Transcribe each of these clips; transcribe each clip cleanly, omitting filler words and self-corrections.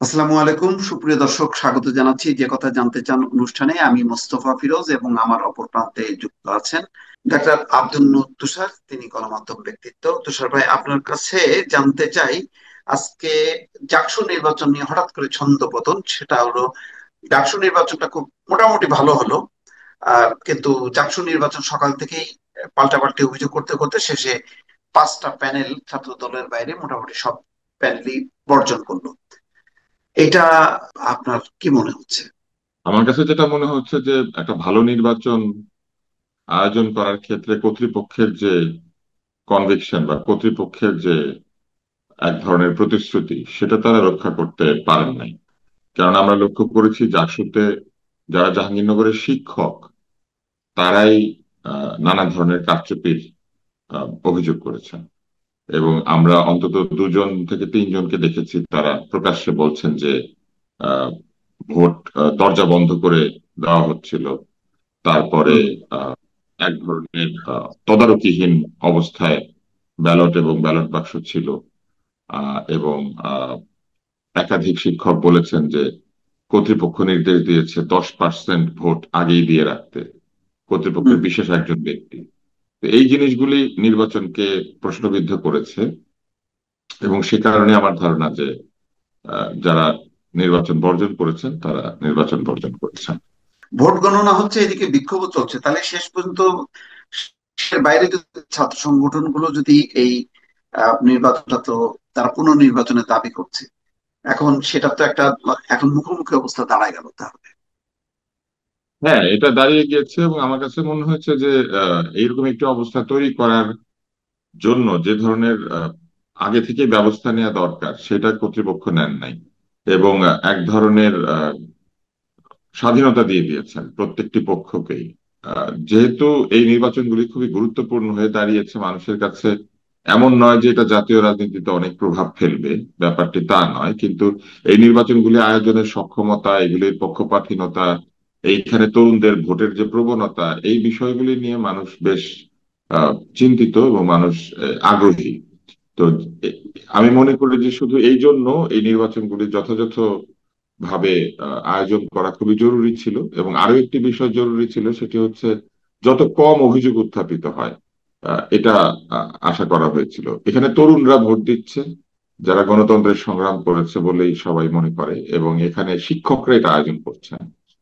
আসসালামু আলাইকুম, সুপ্রিয় দর্শক, স্বাগত জানাচ্ছি যে কথা জানতে চান অনুষ্ঠানে। আমি মোস্তফা ফিরোজ এবং আমার অপর প্রান্তে যুক্ত আছেন ডাক্তার আব্দুল নূর তুষার। তিনি গণমাধ্যম ব্যক্তিত্ব। তুষার ভাই, আপনার কাছে জানতে চাই, আজকে জাকসু নির্বাচন নিয়ে হঠাৎ করে ছন্দপতন। সেটা হলো, ডাকসু নির্বাচনটা খুব মোটামুটি ভালো হলো, কিন্তু জাকসু নির্বাচন সকাল থেকেই পাল্টাপাল্টি অভিযোগ করতে করতে শেষে 5টা প্যানেল ছাত্র দলের বাইরে মোটামুটি সব প্যানেলই বর্জন করলো। এটা আপনার কি মনে হচ্ছে? আমার কাছে যেটা মনে হচ্ছে যে একটা ভালো নির্বাচন আয়োজন করার ক্ষেত্রে কর্তৃপক্ষের যে কনভিকশন বা কর্তৃপক্ষের যে এক ধরনের প্রতিশ্রুতি সেটা তারা রক্ষা করতে পারেন নাই। কারণ আমরা লক্ষ্য করেছি জাকসুতে যারা জাহাঙ্গীরনগরের শিক্ষক তারাই নানা ধরনের কারচুপির অভিযোগ করেছেন। এবং আমরা অন্তত 2 থেকে 3 জনকে দেখেছি তারা প্রকাশ্যে বলছেন যে আহ, ভোট দরজা বন্ধ করে দেওয়া হচ্ছিল। তারপরে হুম। এক ধরনের তদারকিহীন অবস্থায় ব্যালট এবং ব্যালট বাক্স ছিল। এবং একাধিক শিক্ষক বলেছেন যে কর্তৃপক্ষ নির্দেশ দিয়েছে 10% ভোট আগেই দিয়ে রাখতে, হুম। কর্তৃপক্ষের বিশেষ একজন ব্যক্তি। তো এই জিনিসগুলি নির্বাচনকে প্রশ্নবিদ্ধ করেছে। এবং সে কারণে আমার ধারণা যে যারা নির্বাচন বর্জন করেছেন তারা নির্বাচন বর্জন করেছেন। ভোট গণনা হচ্ছে, এদিকে বিক্ষোভও চলছে, তাহলে শেষ পর্যন্ত এর বাইরে যদি ছাত্র সংগঠনগুলো যদি এই নির্বাচনটা, তো তারা পুনর্নির্বাচনের দাবি করছে, এখন সেটা তো একটা, এখন মুখোমুখি অবস্থা দাঁড়ায় গেল তাহলে। হ্যাঁ, এটা দাঁড়িয়ে গিয়েছে এবং আমার কাছে মনে হয়েছে যে এইরকম একটি অবস্থা তৈরি করার জন্য যে ধরনের আগে থেকে ব্যবস্থা নেওয়া দরকার সেটা কর্তৃপক্ষ নেন নাই। এবং এক ধরনের স্বাধীনতা দিয়ে দিয়েছেন প্রত্যেকটি পক্ষকেই। যেহেতু এই নির্বাচনগুলি খুবই গুরুত্বপূর্ণ হয়ে দাঁড়িয়েছে মানুষের কাছে, এমন নয় যে এটা জাতীয় রাজনীতিতে অনেক প্রভাব ফেলবে, ব্যাপারটি তা নয়, কিন্তু এই নির্বাচনগুলি আয়োজনের সক্ষমতা, এগুলির পক্ষপাতহীনতা, এইখানে তরুণদের ভোটের যে প্রবণতা, এই বিষয়গুলি নিয়ে মানুষ বেশ চিন্তিত এবং মানুষ আগ্রহী। তো এ- আমি মনে করি যে শুধু এই জন্য এই নির্বাচনগুলি যথাযথ ভাবে আয়োজন করা খুবই জরুরি ছিল। এবং আরো একটি বিষয় জরুরি ছিল, সেটি হচ্ছে যত কম অভিযোগ উত্থাপিত হয় এটা আশা করা হয়েছিল। এখানে তরুণরা ভোট দিচ্ছে, যারা গণতন্ত্রের সংগ্রাম করেছে বলেই সবাই মনে করে, এবং এখানে শিক্ষকরা এটা আয়োজন করছেন।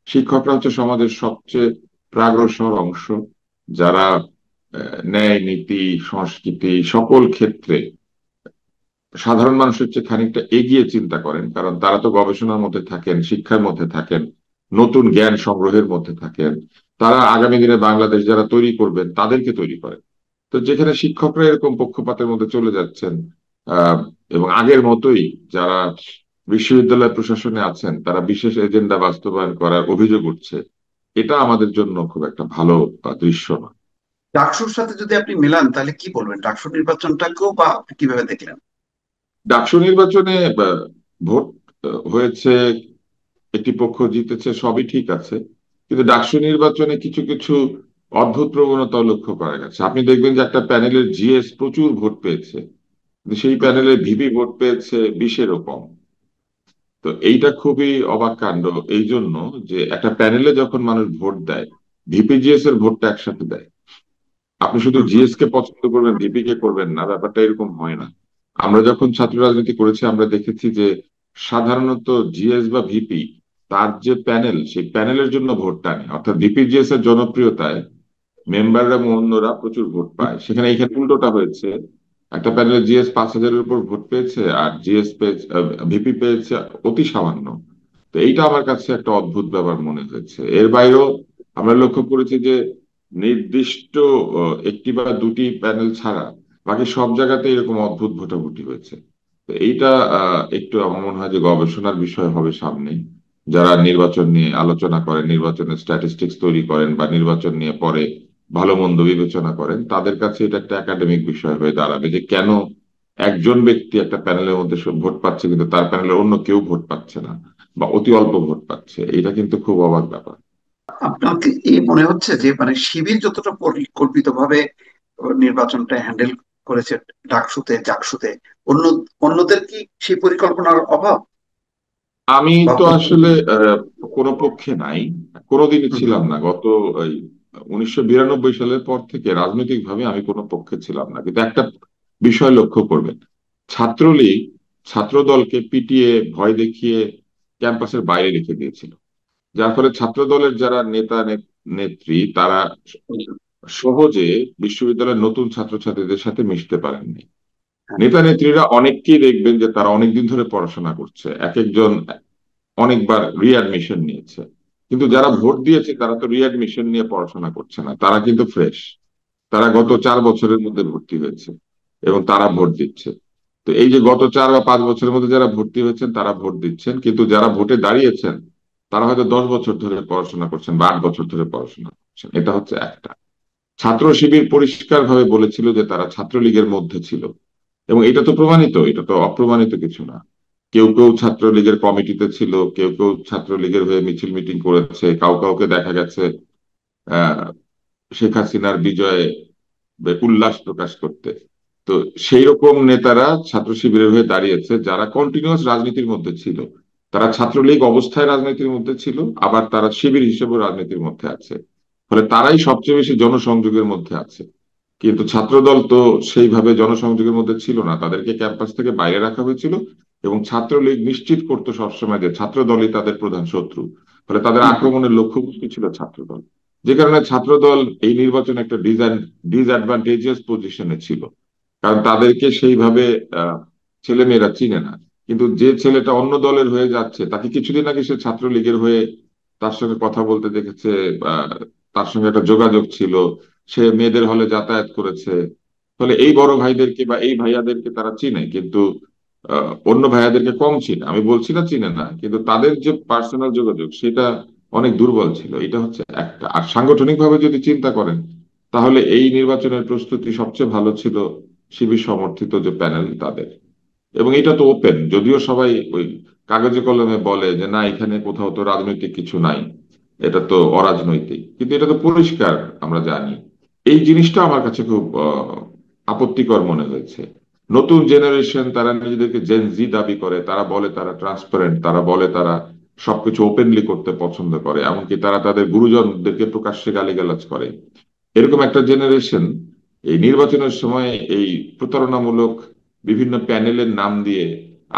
শিক্ষকরা হচ্ছে সমাজের সবচেয়ে প্রাগ্রসর অংশ, যারা ন্যায় নীতি সংস্কৃতি সকল ক্ষেত্রে সাধারণ মানুষের চেয়ে খানিকটা এগিয়ে চিন্তা করেন। কারণ তারা তো গবেষণার মধ্যে থাকেন, শিক্ষার মধ্যে থাকেন, নতুন জ্ঞান সংগ্রহের মধ্যে থাকেন। তারা আগামী দিনে বাংলাদেশ যারা তৈরি করবেন তাদেরকে তৈরি করেন। তো যেখানে শিক্ষকরা এরকম পক্ষপাতের মধ্যে চলে যাচ্ছেন, আহ এবং আগের মতোই যারা বিশ্ববিদ্যালয় প্রশাসনে আছেন তারা বিশেষ এজেন্ডা বাস্তবায়ন করার অভিযোগ উঠছে, এটা আমাদের জন্য খুব একটা ভালো দৃশ্য না। ডাকসুর সাথে যদি আপনি মেলান, তাহলে কি বলবেন ডাকসু নির্বাচনটাকেও, বা আপনি কিভাবে দেখলেন? ডাকসু নির্বাচনে ভোট হয়েছে, একটি পক্ষ জিতেছে, সবই ঠিক আছে। কিন্তু ডাকসু নির্বাচনে কিছু কিছু অদ্ভুত প্রবণতা লক্ষ্য করা গেছে। আপনি দেখবেন যে একটা প্যানেলের জিএস প্রচুর ভোট পেয়েছে, কিন্তু সেই হুম। প্যানেলের ভিপি ভোট পেয়েছে 20-এরও কম। তো এইটা খুবই অবাক কাণ্ড। এই জন্য যে একটা প্যানেলে যখন মানুষ ভোট দেয়, ভিপি জিএস এর ভোটটা একসাথে দেয়। আপনি শুধু হুম। হুম। জিএস কে পছন্দ করবেন, ভিপি কে করবেন না, ব্যাপারটা এরকম হয় না। আমরা যখন ছাত্র রাজনীতি করেছি আমরা দেখেছি যে সাধারণত জিএস বা ভিপি, তার যে প্যানেল সেই প্যানেলের জন্য ভোট টানে, অর্থাৎ ভিপি জিএস এর জনপ্রিয়তায় মেম্বাররা এবং অন্যরা প্রচুর ভোট পায়। সেখানে এখানে উল্টোটা হয়েছে, একটা প্যানেলে জিএস 5,000-এর উপর ভোট পেয়েছে আর জিএস পেয়েছে, ভিপি পেয়েছে অতি সামান্য। তো এইটা আমার কাছে একটা অদ্ভুত ব্যাপার মনে হয়েছে। এর বাইরেও আমরা লক্ষ্য করেছি যে নির্দিষ্ট একটি বা দুটি প্যানেল ছাড়া বাকি সব জায়গাতে এরকম অদ্ভুত ভোটাভুটি হয়েছে। তো এইটা একটু আমার মনে হয় যে গবেষণার বিষয় হবে সামনে। যারা নির্বাচন নিয়ে আলোচনা করেন, নির্বাচনের স্ট্যাটিস্টিক্স তৈরি করেন বা নির্বাচন নিয়ে পরে ভালো মন্দ বিবেচনা করেন, তাদের কাছে এটা একটা একাডেমিক বিষয় হয়ে দাঁড়াবে যে কেন একজন ব্যক্তি একটা প্যানেলের মধ্যে সব ভোট পাচ্ছে কিন্তু তার প্যানেলের অন্য কেউ ভোট পাচ্ছে না বা অতি অল্প ভোট পাচ্ছে। এটা কিন্তু খুব অবাক ব্যাপার। আপনার কি এই মনে হচ্ছে যে মানে শিবির যতটা পরিকল্পিতভাবে নির্বাচনটা হ্যান্ডেল করেছে ডাকসুতে জাকসুতে, অন্য অন্যদের কি সেই পরিকল্পনার অভাব? আমি বা তো আসলে কোনো পক্ষে নাই, কোনোদিনই হুম, হুম, ছিলাম না। গত এই 1992 সালের পর থেকে রাজনৈতিক ভাবে আমি কোনো পক্ষে ছিলাম না, কিন্তু একটা বিষয় লক্ষ্য করবেন, ছাত্রলীগ ছাত্র দলকে পিটিয়ে ভয় দেখিয়ে ক্যাম্পাসের বাইরে রেখে দিয়েছিল, যার ফলে ছাত্র দলের যারা নেত্রী তারা সহজে বিশ্ববিদ্যালয়ের নতুন ছাত্রছাত্রীদের সাথে মিশতে পারেননি। হ্যাঁ, নেতা নেত্রীরা অনেককেই দেখবেন যে তারা অনেকদিন ধরে পড়াশোনা করছে, এক একজন অনেকবার রিঅ্যাডমিশন নিয়েছে, কিন্তু হুম, যারা হুম, ভোট দিয়েছে তারা তো রিঅ্যাডমিশন নিয়ে পড়াশোনা করছে না, তারা কিন্তু ফ্রেশ, তারা গত হুম, 4 বছরের মধ্যে ভর্তি হয়েছে এবং তারা ভোট দিচ্ছে। তো এই যে গত 4 বা 5 বছরের মধ্যে যারা ভর্তি হয়েছেন তারা ভোট দিচ্ছেন, কিন্তু যারা ভোটে দাঁড়িয়েছেন তারা হয়তো 10 বছর ধরে পড়াশোনা করছেন বা 8 বছর ধরে পড়াশোনা করছেন। এটা হচ্ছে একটা। ছাত্র শিবির পরিষ্কার ভাবে বলেছিল যে তারা ছাত্রলীগের মধ্যে ছিল, এবং এটা তো প্রমাণিত, এটা তো অপ্রমাণিত কিছু না। কেউ কেউ ছাত্রলীগের কমিটিতে ছিল, কেউ কেউ ছাত্রলীগের হয়ে মিছিল মিটিং করেছে, কাউকে দেখা গেছে আহ শেখ হাসিনার বিজয়ে উল্লাস প্রকাশ করতে। তো সেই রকম নেতারা ছাত্র শিবিরের হয়ে দাঁড়িয়েছে যারা কন্টিনিউয়াস রাজনীতির মধ্যে ছিল। তারা ছাত্রলীগ অবস্থায় রাজনীতির মধ্যে ছিল, আবার তারা শিবির হিসেবেও রাজনীতির মধ্যে আছে। ফলে তারাই সবচেয়ে বেশি জনসংযোগের মধ্যে আছে। কিন্তু ছাত্রদল তো সেইভাবে জনসংযোগের মধ্যে ছিল না, তাদেরকে ক্যাম্পাস থেকে বাইরে রাখা হয়েছিল, এবং ছাত্রলীগ নিশ্চিত করতো সবসময় যে ছাত্রদলই তাদের প্রধান শত্রু। ফলে তাদের হুম, হুম, আক্রমণের লক্ষ্যবস্তু ছিল ছাত্রদল, যে কারণে ছাত্রদল এই নির্বাচনে একটা ডিসঅ্যাডভান্টেজিয়াস পজিশনে ছিল, কারণ তাদেরকে সেইভাবে আহ ছেলেমেয়েরা চিনে না। কিন্তু যে ছেলেটা অন্য দলের হয়ে যাচ্ছে তাকে কিছুদিন আগে সে ছাত্রলীগের হয়ে তার সঙ্গে কথা বলতে দেখেছে, আহ, তার সঙ্গে একটা যোগাযোগ ছিল, সে মেয়েদের হলে যাতায়াত করেছে। ফলে এই বড় ভাইদেরকে বা এই ভাইয়াদেরকে তারা চিনে, কিন্তু অন্য ভাইয়াদেরকে কম চিনে। আমি বলছি না চিনে না, কিন্তু তাদের যে পার্সোনাল যোগাযোগ সেটা অনেক দুর্বল ছিল। এটা হচ্ছে একটা। আর সাংগঠনিক ভাবে যদি চিন্তা করেন, তাহলে এই নির্বাচনের প্রস্তুতি সবচেয়ে ভালো ছিল শিবির সমর্থিত যে প্যানেল তাদের। এবং এটা তো ওপেন, যদিও সবাই ওই কাগজে কলমে বলে যে না এখানে কোথাও তো রাজনৈতিক কিছু নাই, এটা তো অরাজনৈতিক, কিন্তু এটা তো পরিষ্কার, আমরা জানি। এই জিনিসটা আমার কাছে খুব আপত্তিকর মনে হয়েছে। নতুন জেনারেশন তারা নিজেদেরকে জেন জি দাবি করে, তারা বলে তারা ট্রান্সপারেন্ট, তারা বলে তারা সবকিছু ওপেনলি করতে পছন্দ করে, এমনকি তারা তাদের গুরুজনদেরকে প্রকাশ্যে গালিগালাজ করে। এরকম একটা জেনারেশন এই নির্বাচনের সময় এই প্রতারণামূলক বিভিন্ন প্যানেলের নাম দিয়ে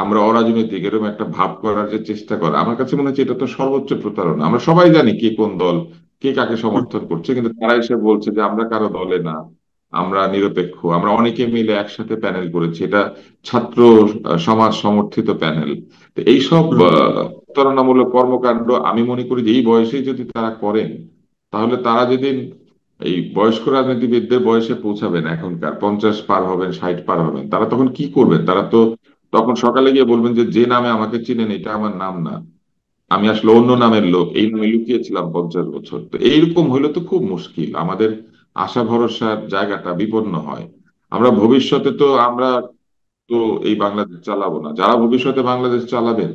আমরা অরাজনৈতিক এরকম একটা ভাব করার যে চেষ্টা করে, আমার কাছে মনে হচ্ছে এটা তো সর্বোচ্চ প্রতারণা। আমরা সবাই জানি কে কোন দল, কে কাকে হুম, সমর্থন করছে, কিন্তু তারা এসে বলছে যে আমরা কারো দলে না, আমরা নিরপেক্ষ, আমরা অনেকে মিলে একসাথে প্যানেল করেছি, এটা ছাত্র সমাজ সমর্থিত প্যানেল। তো এইসব হুম, প্রতারণামূলক কর্মকাণ্ড আমি মনে করি যে এই বয়সেই যদি তারা করেন, তাহলে তারা যেদিন এই বয়স্ক রাজনীতিবিদদের বয়সে পৌঁছাবেন, এখনকার 50 পার হবেন, 60 পার হবেন, তারা তখন কি করবেন? তারা তো তখন সকালে গিয়ে বলবেন যে যে নামে আমাকে চিনেন এটা আমার নাম না, আমি আসলে অন্য নামের লোক, এই নামে লুকিয়েছিলাম 50 বছর। তো এইরকম হইলে তো খুব মুশকিল, আমাদের আশা ভরসার জায়গাটা বিপন্ন হয়। আমরা ভবিষ্যতে তো আমরা তো এই বাংলাদেশ চালাবো না, যারা ভবিষ্যতে বাংলাদেশ চালাবেন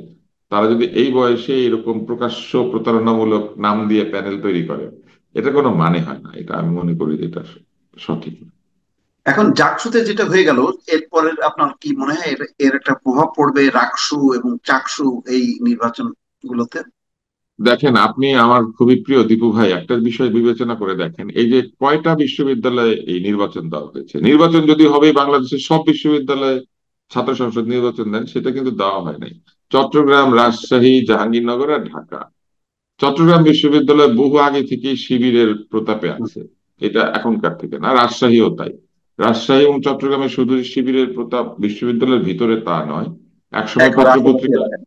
তারা যদি এই বয়সে এরকম প্রকাশ্য প্রতারণামূলক নাম দিয়ে প্যানেল তৈরি করে, এটা কোনো মানে হয় না। এটা আমি মনে করি যে এটা সঠিক না। এখন জাকসুতে যেটা হয়ে গেল, এরপরে আপনার কি মনে হয় এর একটা প্রভাব পড়বে রাকসু এবং চাকসু এই নির্বাচন গুলোতে? দেখেন, আপনি আমার খুবই প্রিয় দীপু ভাই, একটা বিষয় বিবেচনা করে দেখেন, এই যে কয়টা বিশ্ববিদ্যালয়ে এই নির্বাচন দেওয়া হয়েছে, নির্বাচন যদি হবে বাংলাদেশের সব বিশ্ববিদ্যালয়ে ছাত্র সংসদ নির্বাচন দেন, সেটা কিন্তু দেওয়া হয় নাই। চট্টগ্রাম, রাজশাহী, জাহাঙ্গীরনগর আর ঢাকা। চট্টগ্রাম বিশ্ববিদ্যালয় বহু আগে থেকেই শিবিরের প্রতাপে হুম, আছে, এটা এখনকার থেকে না। রাজশাহীও তাই। রাজশাহী এবং চট্টগ্রামে শুধু শিবিরের প্রতাপ বিশ্ববিদ্যালয়ের ভিতরে তা নয়, একসময় একবার আশেপাশে পত্রপত্রিকা, এলাকায়।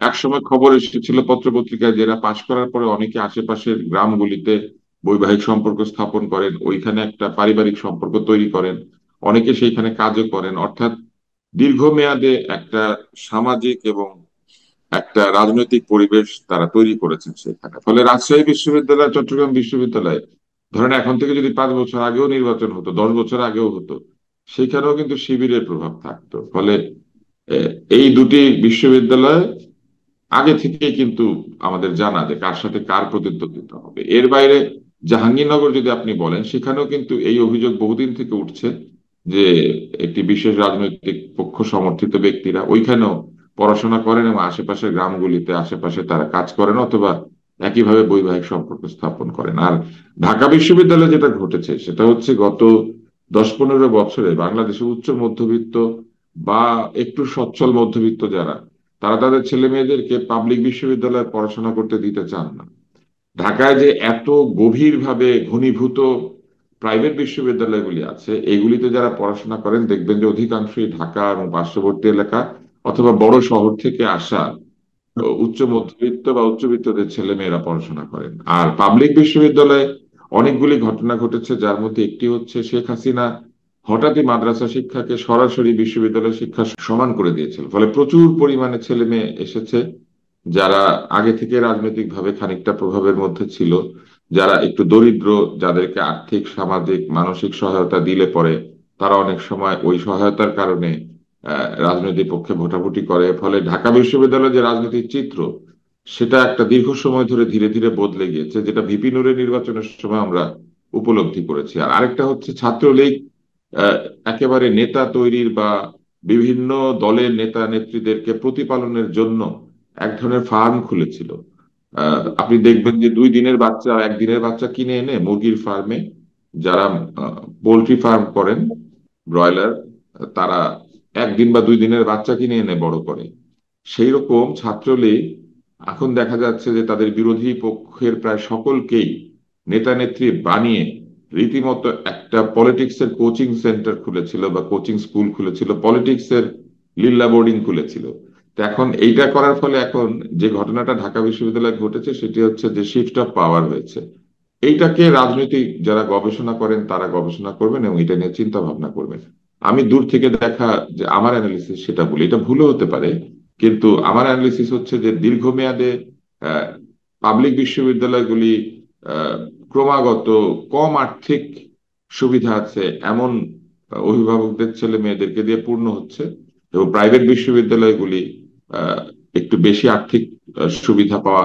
একসময় খবর এসেছিল পত্রপত্রিকায়, যারা পাশ করার পরে অনেকে আশেপাশের গ্রামগুলিতে বৈবাহিক সম্পর্ক স্থাপন করেন, ওইখানে একটা পারিবারিক সম্পর্ক তৈরি করেন, অনেকে সেইখানে কাজও করেন। অর্থাৎ দীর্ঘমেয়াদে একটা সামাজিক এবং একটা রাজনৈতিক পরিবেশ তারা তৈরি করেছেন সেখানে। ফলে রাজশাহী বিশ্ববিদ্যালয়, চট্টগ্রাম বিশ্ববিদ্যালয়, ধরেন এখন থেকে যদি 5 বছর আগেও নির্বাচন হতো, 10 বছর আগেও হতো, সেখানেও কিন্তু শিবিরের প্রভাব থাকতো। ফলে আহ, এই দুটি বিশ্ববিদ্যালয় আগে থেকে কিন্তু আমাদের জানা যে কার সাথে কার প্রতিদ্বন্দ্বিতা হবে। এর বাইরে জাহাঙ্গীরনগর যদি আপনি বলেন, সেখানেও কিন্তু এই অভিযোগ বহুদিন থেকে উঠছে যে একটি বিশেষ রাজনৈতিক পক্ষ সমর্থিত ব্যক্তিরা ওইখানেও পড়াশোনা করেন এবং আশেপাশের গ্রামগুলিতে আশেপাশে তারা কাজ করেন অথবা একইভাবে বৈবাহিক সম্পর্ক স্থাপন করেন। আর ঢাকা বিশ্ববিদ্যালয়ে যেটা ঘটেছে সেটা হচ্ছে গত 10-15 বছরে বাংলাদেশের উচ্চ মধ্যবিত্ত বা একটু সচ্ছল মধ্যবিত্ত যারা, তারা তাদের ছেলে মেয়েদেরকে পাবলিক বিশ্ববিদ্যালয়ে পড়াশোনা করতে দিতে চান না। ঢাকায় যে এত গভীরভাবে ঘনীভূত প্রাইভেট বিশ্ববিদ্যালয়গুলি আছে, এগুলিতে যারা পড়াশোনা করেন দেখবেন যে অধিকাংশই ঢাকা এবং পার্শ্ববর্তী এলাকা অথবা বড় শহর থেকে আসা উচ্চ মধ্যবিত্ত বা উচ্চবিত্তদের ছেলে মেয়েরা পড়াশোনা করেন। আর পাবলিক বিশ্ববিদ্যালয়ে অনেকগুলি ঘটনা ঘটেছে, যার মধ্যে একটি হচ্ছে শেখ হাসিনা হঠাৎই মাদ্রাসা শিক্ষাকে সরাসরি বিশ্ববিদ্যালয় শিক্ষা সমান করে দিয়েছিল, ফলে প্রচুর পরিমাণে ছেলে মেয়ে এসেছে যারা আগে থেকে রাজনৈতিক ভাবে খানিকটা প্রভাবের মধ্যে ছিল, যারা একটু দরিদ্র, যাদেরকে আর্থিক সামাজিক মানসিক সহায়তা দিলে পরে তারা অনেক সময় ওই সহায়তার কারণে রাজনৈতিক পক্ষে ভোটাভুটি করে। ফলে ঢাকা বিশ্ববিদ্যালয়ের যে রাজনীতির চিত্র, সেটা একটা দীর্ঘ সময় ধরে ধীরে ধীরে বদলে গিয়েছে, যেটা ভিপি নুরের নির্বাচনের সময় আমরা উপলব্ধি করেছি। আর আরেকটা হচ্ছে ছাত্রলীগ আহ, একেবারে নেতা তৈরির বা বিভিন্ন দলের নেতা নেত্রীদেরকে প্রতিপালনের জন্য এক ধরনের ফার্ম খুলেছিল। আপনি দেখবেন যে 2 দিনের বাচ্চা, 1 দিনের বাচ্চা কিনে এনে মুরগির ফার্মে, যারা পোল্ট্রি ফার্ম করেন ব্রয়লার, তারা 1 দিন বা 2 দিনের বাচ্চা কিনে এনে বড় করে। সেই রকম ছাত্রলীগ এখন দেখা যাচ্ছে যে তাদের বিরোধী পক্ষের প্রায় সকলকেই নেতা নেত্রী বানিয়ে রীতিমতো একটা পলিটিক্স এর কোচিং সেন্টার খুলেছিল বা কোচিং স্কুল খুলেছিল, পলিটিক্স এর লিল্লা বোর্ডিং খুলেছিল। তো এখন এইটা করার ফলে এখন যে ঘটনাটা ঢাকা বিশ্ববিদ্যালয়ে ঘটেছে সেটি হচ্ছে যে শিফট অফ পাওয়ার হয়েছে। এইটাকে রাজনৈতিক যারা গবেষণা করেন তারা গবেষণা করবেন এবং এটা নিয়ে চিন্তা ভাবনা করবেন। আমি দূর থেকে দেখা যে আমার অ্যানালিসিস সেটা বলি, এটা ভুলও হতে পারে, কিন্তু আমার অ্যানালিসিস হচ্ছে যে দীর্ঘমেয়াদে পাবলিক বিশ্ববিদ্যালয়গুলি আহ, ক্রমাগত কম আর্থিক সুবিধা আছে এমন অভিভাবকদের ছেলে মেয়েদেরকে দিয়ে পূর্ণ হচ্ছে, এবং প্রাইভেট বিশ্ববিদ্যালয়গুলি আহ, একটু বেশি আর্থিক সুবিধা পাওয়া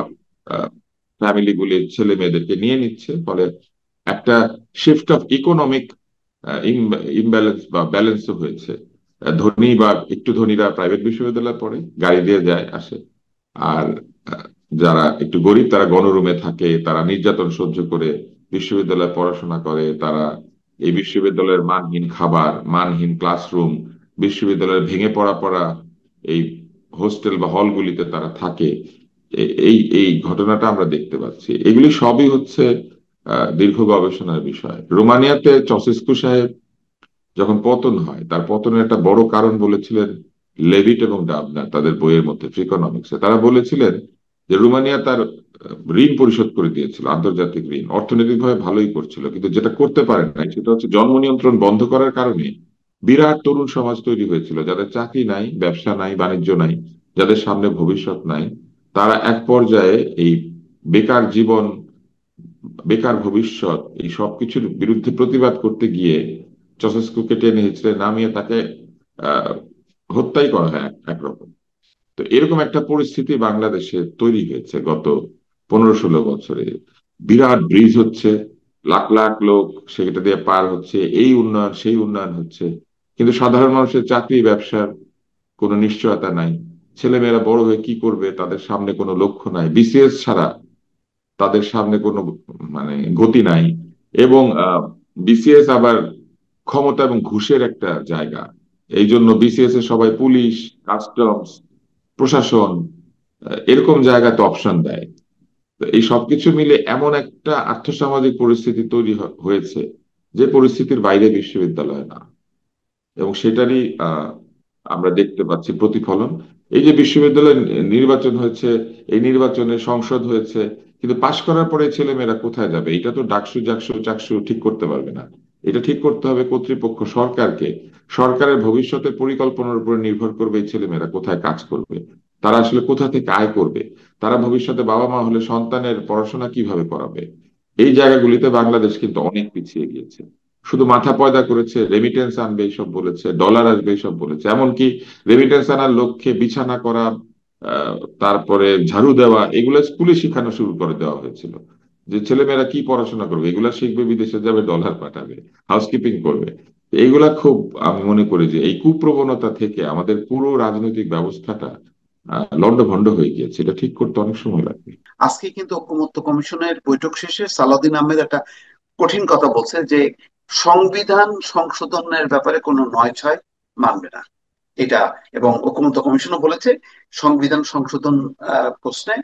ফ্যামিলিগুলির ছেলে মেয়েদেরকে নিয়ে নিচ্ছে। ফলে একটা শিফট অফ ইকোনমিক ইমব্যালেন্স বা ব্যালেন্সও হয়েছে। ধনী বা একটু ধনীরা প্রাইভেট বিশ্ববিদ্যালয়ে পড়ে, গাড়ি দিয়ে যায় আসে। আর আহ, যারা একটু গরিব তারা গণরুমে থাকে, তারা নির্যাতন সহ্য করে বিশ্ববিদ্যালয়ে পড়াশোনা করে। তারা এই বিশ্ববিদ্যালয়ের মানহীন খাবার, মানহীন ক্লাসরুম, বিশ্ববিদ্যালয়ের ভেঙে পড়া পড়া এই হোস্টেল বা হলগুলিতে তারা থাকে। এই এই ঘটনাটা আমরা দেখতে পাচ্ছি। এগুলি সবই হচ্ছে দীর্ঘ গবেষণার বিষয়। রোমানিয়াতে চসেস্কু সাহেব যখন পতন হয়, তার পতনের একটা বড় কারণ বলেছিলেন লেভিট এবং ডাবনার তাদের বইয়ের মধ্যে ফ্রিকোনমিক্সে। তারা বলেছিলেন যে রোমানিয়া তার ঋণ পরিশোধ করে দিয়েছিল, আন্তর্জাতিক ঋণ, অর্থনৈতিকভাবে ভালোই করছিল, কিন্তু যেটা করতে পারে না সেটা হচ্ছে জন্ম নিয়ন্ত্রণ বন্ধ করার কারণে বিরাট তরুণ সমাজ তৈরি হয়েছিল, যাদের চাকরি নাই, ব্যবসা নাই, বাণিজ্য নাই, যাদের সামনে ভবিষ্যৎ নাই। তারা এক পর্যায়ে এই বেকার জীবন, বেকার ভবিষ্যৎ, এই সবকিছুর বিরুদ্ধে প্রতিবাদ করতে গিয়ে চসেস্কুকে টেনে হিচড়ে নামিয়ে তাকে আহ হত্যাই করা হয় একরকম। তো এরকম একটা পরিস্থিতি বাংলাদেশে তৈরি হয়েছে গত 15-16 বছরে। বিরাট ব্রিজ হচ্ছে, লাখ লাখ লোক সেটা দিয়ে পার হচ্ছে, এই উন্নয়ন সেই উন্নয়ন হচ্ছে, কিন্তু সাধারণ মানুষের চাকরি ব্যবসার কোনো নিশ্চয়তা নাই। ছেলেমেয়েরা বড় হয়ে কি করবে তাদের সামনে কোনো লক্ষ্য নাই, বিসিএস ছাড়া তাদের সামনে কোনো মানে গতি নাই। এবং বিসিএস আবার ক্ষমতা এবং ঘুষের একটা জায়গা। এই জন্য বিসিএস এ সবাই পুলিশ, কাস্টমস, প্রশাসন এরকম জায়গাতে অপশন দেয়। তো এই সবকিছু মিলে এমন একটা আর্থসামাজিক পরিস্থিতি তৈরি হয়েছে, যে পরিস্থিতির বাইরে বিশ্ববিদ্যালয় না, এবং সেটারই আমরা দেখতে পাচ্ছি প্রতিফলন। এই যে বিশ্ববিদ্যালয় নির্বাচন হয়েছে, এই নির্বাচনে সংসদ হয়েছে, কিন্তু পাশ করার পরে ছেলেমেয়েরা কোথায় যাবে এটা তো ডাকসু জাকসু চাকসু ঠিক করতে পারবে না। এটা ঠিক করতে হবে কর্তৃপক্ষ, সরকারকে। সরকারের ভবিষ্যতের পরিকল্পনার উপর নির্ভর করবে এই ছেলেমেয়েরা কোথায় কাজ করবে, তারা আসলে কোথা থেকে আয় করবে, তারা ভবিষ্যতে বাবা মা হলে সন্তানের পড়াশোনা কিভাবে করাবে। এই জায়গাগুলিতে বাংলাদেশ কিন্তু অনেক পিছিয়ে গিয়েছে। শুধু মাথা পয়দা করেছে, রেমিটেন্স আনবে এইসব বলেছে, ডলার আসবে এইসব বলেছে, এমনকি রেমিটেন্স আনার লক্ষ্যে বিছানা করা, আহ, তারপরে ঝাড়ু দেওয়া, এগুলো স্কুলে শেখানো শুরু করে দেওয়া হয়েছিল। যে ছেলেমেয়েরা কি পড়াশোনা করবে, এগুলা শিখবে, বিদেশে যাবে, ডলার পাঠাবে, হাউসকিপিং করবে। এইগুলা খুব, আমি মনে করি যে এই কুপ্রবণতা থেকে আমাদের পুরো রাজনৈতিক ব্যবস্থাটা লন্ডভন্ড হয়ে গিয়েছে। এটা ঠিক করতে অনেক সময় লাগবে। আজকে কিন্তু ঐকমত্য কমিশনের বৈঠক শেষে সালাউদ্দিন আহমেদ একটা কঠিন কথা বলছে যে সংবিধান সংশোধনের ব্যাপারে কোনো নয় ছয় মানবে না এটা। এবং ঐকমত্য কমিশনও বলেছে সংবিধান সংশোধন প্রশ্নে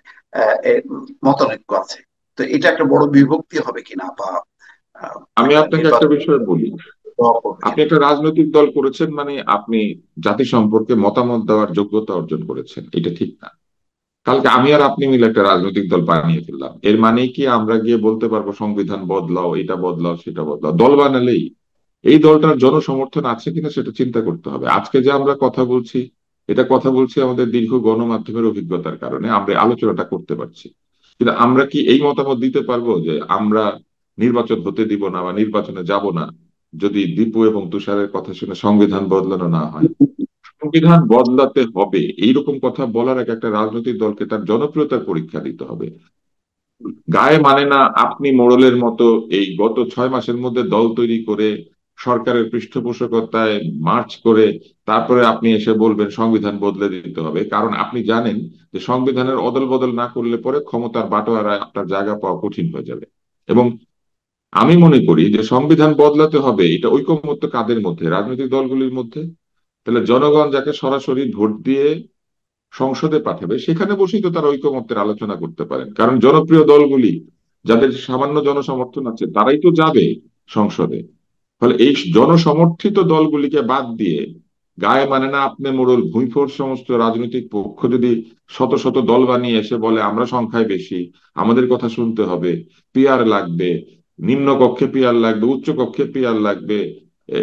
মতানৈক্য আছে। তো এটা একটা বড় বিভক্তি হবে কিনা, বা আমি একটা আপনাকে একটা নির্বাচন বিষয় বলি। দেওয়া হবে আপনি কিনা। একটা রাজনৈতিক দল করেছেন মানে আপনি জাতি সম্পর্কে মতামত দেওয়ার যোগ্যতা অর্জন করেছেন, এটা ঠিক না। কালকে আমি আর আপনি মিলে একটা রাজনৈতিক দল বানিয়ে ফেললাম, এর মানে কি আমরা গিয়ে বলতে পারবো সংবিধান বদলাও, এটা বদলাও, সেটা বদলাও? দল বানালেই এই দলটার জনসমর্থন আছে কিনা সেটা চিন্তা করতে হবে। আজকে যে আমরা কথা বলছি, এটা কথা বলছি আমাদের দীর্ঘ গণমাধ্যমের অভিজ্ঞতার কারণে আমরা আলোচনাটা করতে পারছি। কিন্তু আমরা কি এই মতামত দিতে পারবো যে আমরা নির্বাচন হতে দিব না বা নির্বাচনে যাব না যদি দীপু এবং তুষারের কথা শুনে সংবিধান বদলানো না হয়? সংবিধান বদলাতে হবে এইরকম কথা বলার আগে একটা রাজনৈতিক দলকে তার জনপ্রিয়তার পরীক্ষা দিতে হবে। গায়ে মানে না আপনি মোড়লের মতো এই গত 6 মাসের মধ্যে দল তৈরি করে সরকারের পৃষ্ঠপোষকতায় মার্চ করে তারপরে আপনি এসে বলবেন সংবিধান বদলে দিতে হবে, কারণ আপনি জানেন যে সংবিধানের অদল বদল না করলে পরে ক্ষমতার বাটোয়ারায় আপনার জায়গা পাওয়া কঠিন হয়ে যাবে। এবং আমি মনে করি যে সংবিধান বদলাতে হবে, এটা ঐকমত্য কাদের মধ্যে? রাজনৈতিক দলগুলির মধ্যে। তাহলে জনগণ যাকে সরাসরি ভোট দিয়ে সংসদে পাঠাবে সেখানে বসেই তো তারা ঐকমত্যের আলোচনা করতে পারেন, কারণ জনপ্রিয় দলগুলি যাদের সামান্য জনসমর্থন আছে তারাই তো যাবে সংসদে। ফলে এই জনসমর্থিত দলগুলিকে বাদ দিয়ে গায়ে মানে না আপনি মোড়ল ভুঁইফোড় সমস্ত রাজনৈতিক পক্ষ যদি শত শত দল বানিয়ে এসে বলে আমরা সংখ্যায় বেশি, আমাদের কথা শুনতে হবে, পিয়ার লাগবে, নিম্ন কক্ষে পিয়ার লাগবে, উচ্চ কক্ষে পিয়ার লাগবে,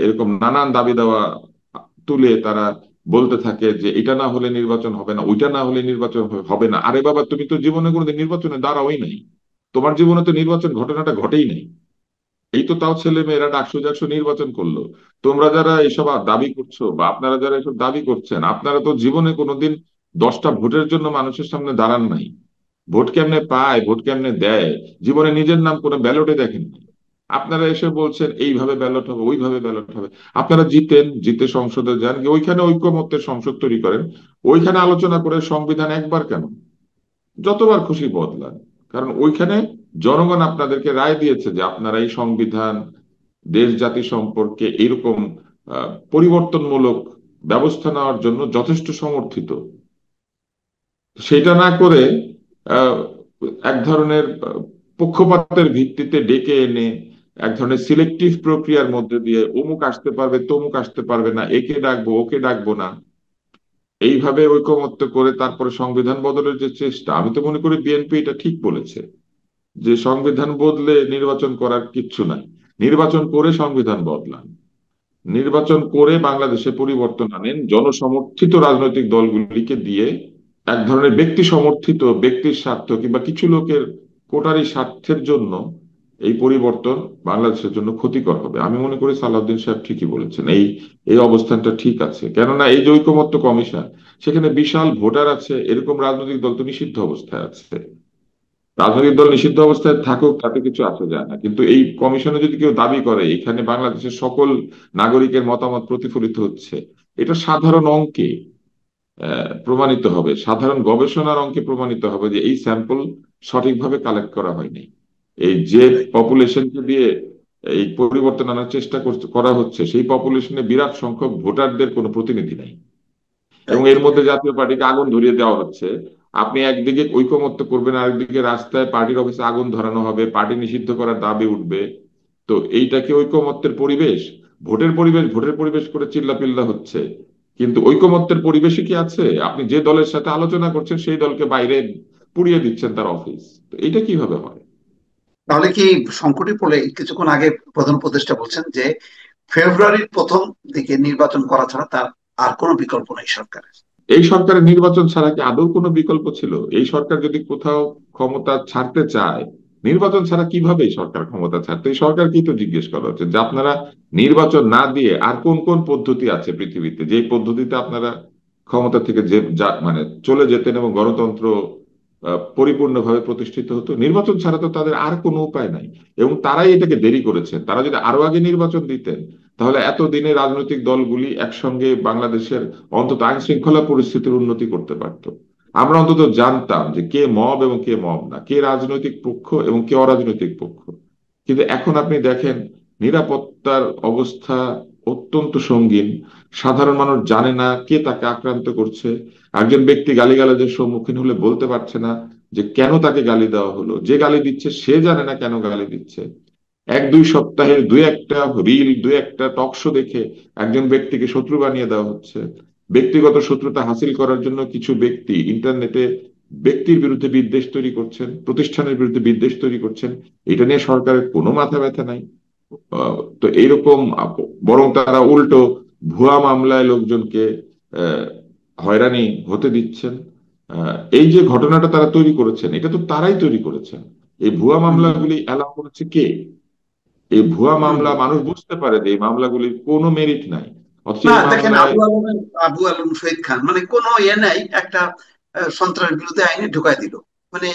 এরকম নানান দাবি দেওয়া তুলে তারা বলতে থাকে যে এটা না হলে নির্বাচন হবে না, ওইটা না হলে নির্বাচন হবে না। আরে বাবা, তুমি তো জীবনে কোনোদিন নির্বাচনে দাঁড়াওই নাই, তোমার জীবনে তো নির্বাচন ঘটনাটা ঘটেই নাই। এই তো তাও ছেলে মেয়েরা ডাকসু জাকসু নির্বাচন করলো। তোমরা যারা এইসব দাবি করছো বা আপনারা যারা এসব দাবি করছেন, আপনারা তো জীবনে কোনোদিন 10টা ভোটের জন্য মানুষের সামনে দাঁড়ান নাই। ভোট কেমনে পায়, ভোট কেমনে দেয়, জীবনে নিজের নাম কোনো ব্যালটে দেখেন নাই। আপনারা এসে বলছেন এইভাবে ব্যালট হবে, ওইভাবে ব্যালট হবে। আপনারা জিতেন, জিতে সংসদে যান, গিয়ে ওইখানে ঐকমত্যের সংসদ তৈরি করেন, ওইখানে আলোচনা করে সংবিধান একবার কেন যতবার খুশি বদলান। কারণ ওইখানে জনগণ আপনাদেরকে রায় দিয়েছে যে আপনারা এই সংবিধান দেশ জাতি সম্পর্কে এরকম পরিবর্তনমূলক ব্যবস্থা নেওয়ার জন্য যথেষ্ট সমর্থিত। সেটা না করে আহ, এক ধরনের পক্ষপাতের ভিত্তিতে ডেকে এনে এক ধরনের সিলেক্টিভ প্রক্রিয়ার মধ্যে দিয়ে অমুক আসতে পারবে, তমুক আসতে পারবে না, একে ডাকবো ওকে ডাকবো না, এইভাবে ঐকমত্য করে তারপরে সংবিধান বদলের যে চেষ্টা, আমি তো মনে করি বিএনপি এটা ঠিক বলেছে যে সংবিধান বদলে নির্বাচন করার কিচ্ছু নাই। নির্বাচন করে সংবিধান বদলান, নির্বাচন করে বাংলাদেশে পরিবর্তন আনেন জনসমর্থিত রাজনৈতিক দলগুলিকে দিয়ে। এক ধরনের ব্যক্তি সমর্থিত ব্যক্তির স্বার্থ কিংবা কিছু লোকের কোটারি স্বার্থের জন্য এই পরিবর্তন বাংলাদেশের জন্য ক্ষতিকর হবে। আমি মনে করি সালাউদ্দিন সাহেব ঠিকই বলেছেন, এই এই অবস্থানটা ঠিক আছে। কেননা এই যে ঐকমত্য কমিশন, সেখানে বিশাল ভোটার আছে, এরকম রাজনৈতিক দল তো নিষিদ্ধ অবস্থায় আছে। রাজনৈতিক দল নিষিদ্ধ অবস্থায় থাকুক, তাতে কিছু আসে যায় না, কিন্তু এই কমিশনে যদি কেউ দাবি করে এখানে বাংলাদেশের সকল নাগরিকের মতামত প্রতিফলিত হচ্ছে, এটা সাধারণ অঙ্কে প্রমাণিত হবে, সাধারণ গবেষণার অঙ্কে প্রমাণিত হবে যে এই স্যাম্পল সঠিকভাবে কালেক্ট করা হয়নি। এই যে পপুলেশনকে দিয়ে এই পরিবর্তন আনার চেষ্টা করা হচ্ছে, সেই পপুলেশনে বিরাট সংখ্যক ভোটারদের কোনো প্রতিনিধি নাই। এবং এর মধ্যে জাতীয় পার্টিকে আগুন ধরিয়ে দেওয়া হচ্ছে। আপনি একদিকে ঐকমত্য করবেন, আরেকদিকে রাস্তায় পার্টির অফিসে আগুন ধরানো হবে, পার্টি নিষিদ্ধ করার দাবি উঠবে। তো এইটা কি ঐকমত্যের পরিবেশ? ভোটের পরিবেশ ভোটের পরিবেশ করে চিল্লাপিল্লা হচ্ছে, কিন্তু ঐকমত্যের পরিবেশে কি আছে? আপনি যে দলের সাথে আলোচনা করছেন সেই দলকে বাইরে পুড়িয়ে দিচ্ছেন তার অফিস। তো এটা কিভাবে হয়? তাহলে কি সংকটে পড়লে কিছুক্ষণ আগে প্রধান উপদেষ্টা বলছেন যে ফেব্রুয়ারির প্রথম দিকে নির্বাচন করা ছাড়া তার আর কোনো বিকল্প নেই সরকারের। এই সরকারের নির্বাচন ছাড়া কি আদৌ কোনো বিকল্প ছিল? এই সরকার যদি কোথাও ক্ষমতা ছাড়তে চায়, নির্বাচন ছাড়া কিভাবে এই সরকার ক্ষমতা ছাড়তে? এই সরকারকেই তো জিজ্ঞেস করা হচ্ছে যে আপনারা নির্বাচন না দিয়ে আর কোন কোন পদ্ধতি আছে পৃথিবীতে, যে পদ্ধতিতে আপনারা ক্ষমতা থেকে যে মানে চলে যেতেন এবং গণতন্ত্র পরিপূর্ণভাবে প্রতিষ্ঠিত হতো। নির্বাচন ছাড়া তো তাদের আর কোনো উপায় নাই। এবং তারাই এটাকে দেরি করেছেন। তারা যদি আরো আগে নির্বাচন দিতেন, তাহলে এতদিনে রাজনৈতিক দলগুলি একসঙ্গে বাংলাদেশের অন্তত আইন শৃঙ্খলা পরিস্থিতির উন্নতি করতে পারত। আমরা অন্তত জানতাম যে কে মব এবং কে মব না, কে রাজনৈতিক পক্ষ এবং কে অরাজনৈতিক পক্ষ। কিন্তু এখন আপনি দেখেন নিরাপত্তার অবস্থা অত্যন্ত সঙ্গীন। সাধারণ মানুষ জানে না কে তাকে আক্রান্ত করছে। একজন ব্যক্তি গালিগালাজের সম্মুখীন হলে বলতে পারছে না যে কেন তাকে গালি দেওয়া হলো, যে গালি দিচ্ছে সে জানে না কেন গালি দিচ্ছে। এক দুই সপ্তাহের দুই একটা রিল, দুই একটা টক শো দেখে একজন ব্যক্তিকে শত্রু বানিয়ে দেওয়া হচ্ছে। ব্যক্তিগত শত্রুতা হাসিল করার জন্য কিছু ব্যক্তি ইন্টারনেটে ব্যক্তির বিরুদ্ধে বিদ্বেষ তৈরি করছেন, প্রতিষ্ঠানের বিরুদ্ধে বিদ্বেষ তৈরি করছেন। এটা নিয়ে সরকারের কোনো মাথা ব্যথা নাই। তো এইরকম বরং তারা উল্টো ভুয়া মামলায় লোকজনকে আহ, হয়রানি হতে দিচ্ছেন। এই যে ঘটনাটা তারা তৈরি করেছেন, এটা তো তারাই তৈরি করেছেন। এই ভুয়া হুম মামলাগুলি অ্যালাউ করেছে কে? এই ভুয়া হুম। মামলা মানুষ বুঝতে পারে যে এই মামলাগুলির কোনো মেরিট নাই, অথচ না এই দেখেন, মামলায় আবু আলম শহীদ খান মানে কোনো নাই, একটা সন্ত্রাস বিরোধী আইনে ঢুকাই দিল, মানে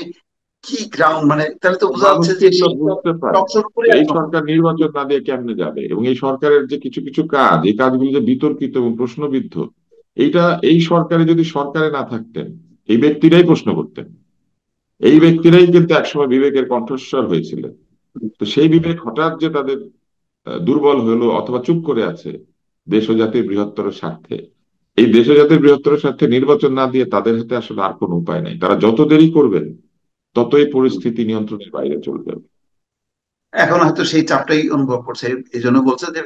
কি গ্রাউন্ড, মানে তাহলে তো বোঝা মানুষ যাচ্ছে কি যে এগুলো সেই বুঝতে পারে? টকশোর উপরে তো এই এখনো। সরকার নির্বাচন না দিয়ে কেমনে যাবে? এবং এই সরকারের যে কিছু কিছু কাজ, এই কাজগুলি যে বিতর্কিত এবং প্রশ্নবিদ্ধ, এইটা এই সরকারে যদি সরকারে না থাকতেন এই ব্যক্তিরাই প্রশ্ন করতেন। এই ব্যক্তিরাই কিন্তু একসময় বিবেকের কণ্ঠস্বর হয়েছিলেন। তো সেই বিবেক হঠাৎ যে তাদের দুর্বল হলো অথবা চুপ করে আছে দেশ ও জাতির বৃহত্তর স্বার্থে, এই দেশ ও জাতির বৃহত্তর স্বার্থে নির্বাচন না দিয়ে তাদের হাতে আসলে আর কোনো উপায় নাই। তারা যত দেরি করবেন ততই পরিস্থিতি নিয়ন্ত্রণের বাইরে চলে যাবে। এখন হয়তো সেই চাপটাই অনুভব করছে, এই জন্য বলছে যে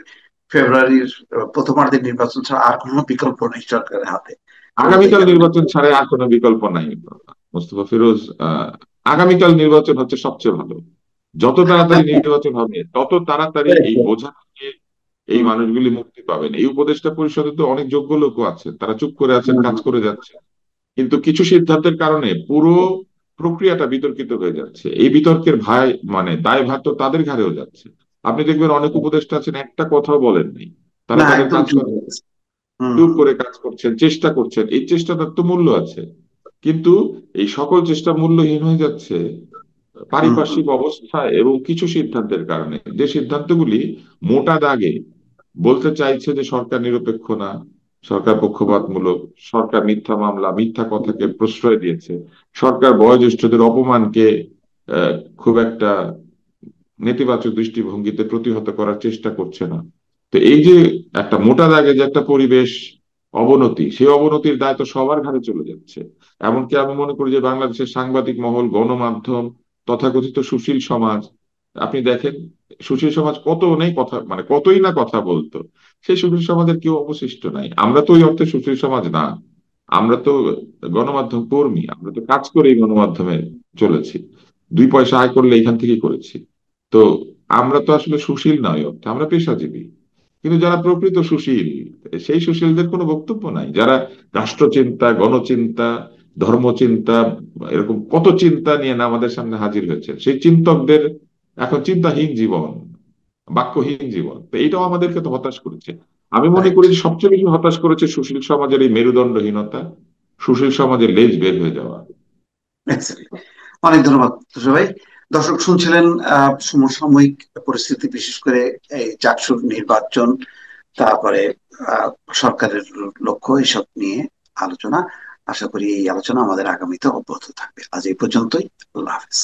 ফেব্রুয়ারির প্রথমার্ধের নির্বাচন ছাড়া আর কোনো বিকল্প নেই সরকারের হাতে, বলতেই আগামীকাল গেল। নির্বাচন ছাড়া আর কোনো বিকল্প নাই। মোস্তফা ফিরোজ, আগামীকাল নির্বাচন হচ্ছে সবচেয়ে ভালো। যত তাড়াতাড়ি নির্বাচন হবে তত তাড়াতাড়ি এই বোঝা থেকে এই হুম, মানুষগুলি মুক্তি পাবেন। এই উপদেষ্টা পরিষদে তো অনেক যোগ্য লোকও আছেন, তারা চুপ করে আছেন, হুম, কাজ করে যাচ্ছে। কিন্তু কিছু সিদ্ধান্তের কারণে পুরো প্রক্রিয়াটা বিতর্কিত হয়ে যাচ্ছে। এই বিতর্কের মানে দায়ভার তো তাদের ঘাড়েও যাচ্ছে। আপনি দেখবেন অনেক উপদেষ্টা আছেন একটা কথাও বলেননি, তারা না তাদের একদম কাজ ঠিক করে বলেছে। হুম চুপ হুম করে কাজ করছেন, চেষ্টা করছেন। এই চেষ্টাটার তো মূল্য আছে। কিন্তু এই সকল চেষ্টা মূল্যহীন হয়ে যাচ্ছে হুম হুম পারিপার্শ্বিক অবস্থা এবং কিছু সিদ্ধান্তের কারণে, যে সিদ্ধান্তগুলি মোটা দাগে বলতে চাইছে যে সরকার নিরপেক্ষ না, সরকার পক্ষপাতমূলক, সরকার মিথ্যা মামলা মিথ্যা কথাকে হুম। প্রশ্রয় দিয়েছে, সরকার বয়োজ্যেষ্ঠদের অপমানকে আহ, খুব একটা নেতিবাচক দৃষ্টিভঙ্গিতে প্রতিহত করার চেষ্টা করছে না। তো এই যে একটা মোটা দাগে যে একটা পরিবেশ অবনতি, সেই অবনতির দায় তো সবার ঘাড়ে চলে যাচ্ছে। এমনকি আমি মনে করি যে বাংলাদেশের সাংবাদিক মহল, গণমাধ্যম, তথাকথিত সুশীল সমাজ, আপনি দেখেন সুশীল সমাজ কত নেই কথা, মানে কতই না কথা বলতো, সেই সুশীল সমাজের কেউ অবশিষ্ট নাই। আমরা তো ওই অর্থে সুশীল সমাজ না, আমরা তো গণমাধ্যম কর্মী, আমরা তো কাজ করেই গণমাধ্যমে চলেছি, দুই পয়সা আয় করলে এখান থেকেই করেছি। তো আমরা তো আসলে সুশীল নয় অর্থে, আমরা পেশাজীবী। কিন্তু যারা প্রকৃত সুশীল, সেই সুশীলদের কোনো বক্তব্য নাই। যারা রাষ্ট্রচিন্তা, গণচিন্তা, ধর্মচিন্তা, এরকম কত চিন্তা নিয়ে না আমাদের সামনে হাজির হয়েছে, সেই চিন্তকদের এখন চিন্তাহীন জীবন, বাক্যহীন জীবন। তো এইটাও আমাদেরকে তো হতাশ করেছে। আমি মনে রাইট। করি যে সবচেয়ে বেশি হতাশ করেছে সুশীল সমাজের এই মেরুদণ্ডহীনতা, সুশীল সমাজের লেজ বের হয়ে যাওয়া। অনেক ধন্যবাদ তুষার ভাই। দর্শক শুনছিলেন সমসাময়িক পরিস্থিতি, বিশেষ করে এই চাকসুর নির্বাচন, তারপরে আহ, সরকারের লক্ষ্য, এসব নিয়ে আলোচনা। আশা করি এই আলোচনা আমাদের আগামীতে অব্যাহত থাকবে। আজ এই পর্যন্তই। আল্লাহ হাফেজ।